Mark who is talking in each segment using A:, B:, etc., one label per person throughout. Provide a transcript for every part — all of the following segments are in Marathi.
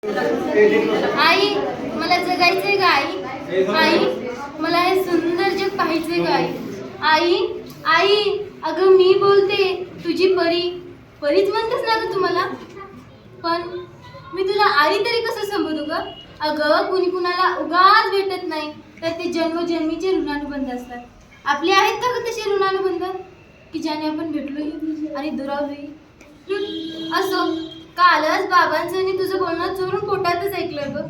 A: आई, मला जगायचंय का आई? आई, मला हे सुंदर जग पाहायचंय का आई? आई, आई, अगं मी बोलते, तुझी परी. परीच म्हणतेस ना ग तुम्हाला? पण मी तुला आई तरी कसं संबोधू ग? अगं कुणी कुणाला उगाच भेटत नाही, तर ते जन्मजन्मीचे ऋणानुबंध असतात. आपले आहेत का ग तसे ऋणानुबंध, की ज्याने आपण भेटलोही आणि दुरावलोही? असो, कालच बाबांचं आणि तुझं बोलणं चोरून पोटातच ऐकलं ग.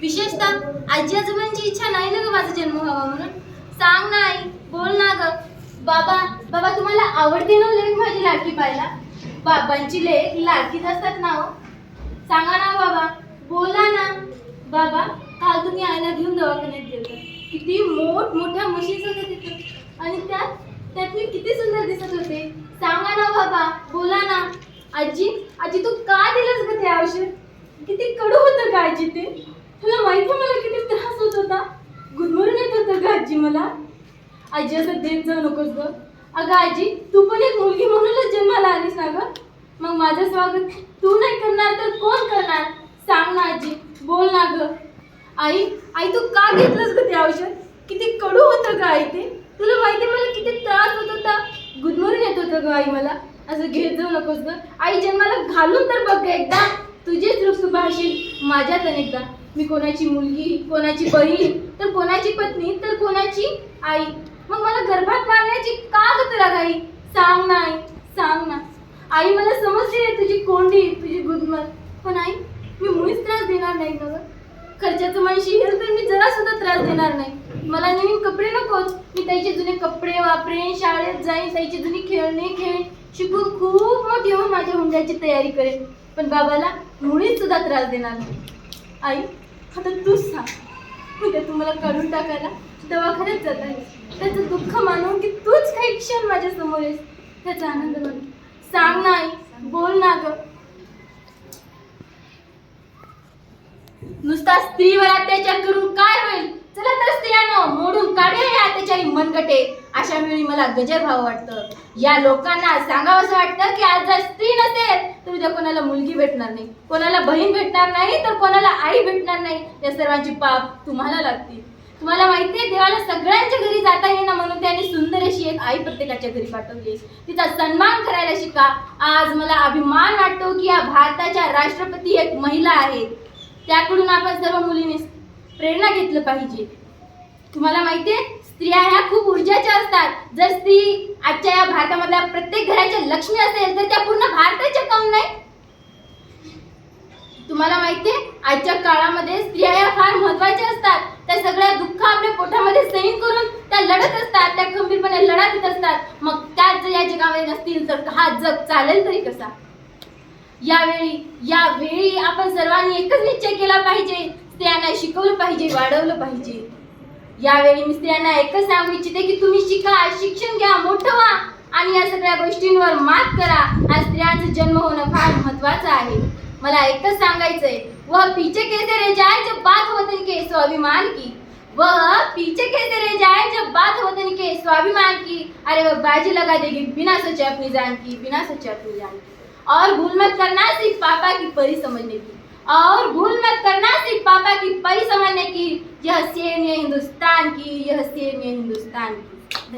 A: विशेषतः आजी आजोबांची इच्छा नाही ना ग माझा जन्म व्हावा म्हणून. सांग ना आई, बोल ना ग. बाबा बाबा तुम्हाला आवडते ना लेक माझी लाडकी पाहायला? बाबांची लेक लाडकीच असतात ना हो. सांगा ना बाबा, बोला ना. बाबा, काल तुम्ही आईला घेऊन दवाखान्यात गेलं, किती मोठ्या मशीन्स होत्या तिथे, आणि त्यात मी किती सुंदर दिसत होते. सांगा ना बाबा, बोला ना. आजी आजी तू का दिलंस ग ते औषध? किती कडू होतं का आजी ते? तुला माहिती मला किती त्रास होत होता, गुदमरून येत होतं ग आजी मला. आजी असं देत जाऊ नकोस ग. अगं आजी, तू पण एक मुलगी म्हणूनच जन्माला आलीस ना ग. मग माझं स्वागत तू नाही करणार तर कोण करणार? सांग ना आजी, बोल ना ग. आई आई तू का घेतलंस ग ते औषध? किती कडू होतं ग आई ते. तुला माहिती मला किती त्रास होत होता, गुदमरून येत होतं ग आई मला. असं घेत जाऊ नकोस ग. आई जन्माला घालून तर बघ एकदा, तुझेच रूप तू पाहशील माझ्यात अनेकदा. मी कोणाची मुलगी, कोणाची बहीण, तर कोणाची पत्नी, तर कोणाची आई. मग मला गर्भात मारण्याची का ग तुला घाई? सांग ना आई, सांग ना. आई मला समजली आहे तुझी कोंडी, तुझी गुदमर. पण आई, मी मुळीच त्रास देणार नाही ना ग. खर्चाचं म्हणशील तर मी जरा सुद्धा त्रास देणार नाही. मला नवीन कपडे नकोच, मी त्याचे जुने कपडे वापरेन, शाळेत जाईन, त्याची जुनी खेळणे खेळेन, शिकून खूप मोठी होऊन माझ्या हुंड्याची तयारी करेन. पण बाबाला मुळीच सुद्धा त्रास देणार नाही. आई, आता तूच सांग, उद्या तुम्हाला काढून टाकायला दवाखान्यात जात आहे, त्याचं दुःख मानून की तूच काही क्षण माझ्या समोर आहेस, त्याचा आनंद मानून. सांग ना आई, बोल ना ग. नुसता स्त्रीवर अत्याचार करून काय होईल? चला तर स्त्रियांनो, मोडून काढूया या अत्याचारी मनगटे. अशा वेळी मला गजर भाव वाटतं. या लोकांना सांगावंसं वाटतं की आज जर स्त्री नसेल तर उद्या कोणाला मुलगी भेटणार नाही, कोणाला बहीण भेटणार नाही, तर कोणाला आई भेटणार नाही. या सर्वांची पाप तुम्हाला लागतील. तुम्हाला माहितीये, देवाला सगळ्यांच्या घरी जाता येईना म्हणून त्यांनी सुंदर अशी एक आई प्रत्येकाच्या घरी पाठवली. तिचा सन्मान करायला शिका. आज मला अभिमान वाटतो की या भारताच्या राष्ट्रपती एक महिला आहेत. त्याकडून आपण सर्व मुलींनी प्रेरणा घेतलं पाहिजे. तुम्हाला माहितीये, स्त्रिया ह्या खूप ऊर्जाच्या असतात. जर स्त्री आजच्या या भारतामधल्या प्रत्येक घराच्या लक्ष्मी असेल तर त्या पूर्ण भारताच्या कम नाही. तुम्हाला माहितीये, आजच्या काळामध्ये स्त्रिया ह्या फार महत्वाच्या असतात. त्या सगळ्या दुःख आपल्या पोटामध्ये सहन करून त्या लढत असतात, त्या खंबीरपणे लढा देत असतात. मग त्याच जर या जगामध्ये नसतील तर हा जग चालेल तरी कसा? यावेळी आपण सर्वांनी एकच निश्चय केला पाहिजे, स्त्रियांना शिकवलं पाहिजे, वाढवलं पाहिजे. यावेळी मी स्त्रियांना एकच सांगू इच्छिते की तुम्ही शिका, शिक्षण घ्या, मोठं व्हा आणि या सगळ्या गोष्टींवर मात करा. आज स्त्रियांचा जन्म होणं फार महत्वाचं आहे. मला एकच सांगायचंय, वह पीछे कैसे रह जाए जब बात वतन के स्वाभिमान की. वह पीछे कैसे रह जाए जब बात वतन के स्वाभिमान की. अरे वह बाजी लगा देगी बिना सोचे अपनी जान की, बिना सोचे अपनी जान की. और भूल मत करना सिर्फ पापा की परी समझने की. और भूल मत करना सिर्फ पापा की परी समझने की. यह सेम है हिंदुस्तान की, यह सेम है हिंदुस्तान की.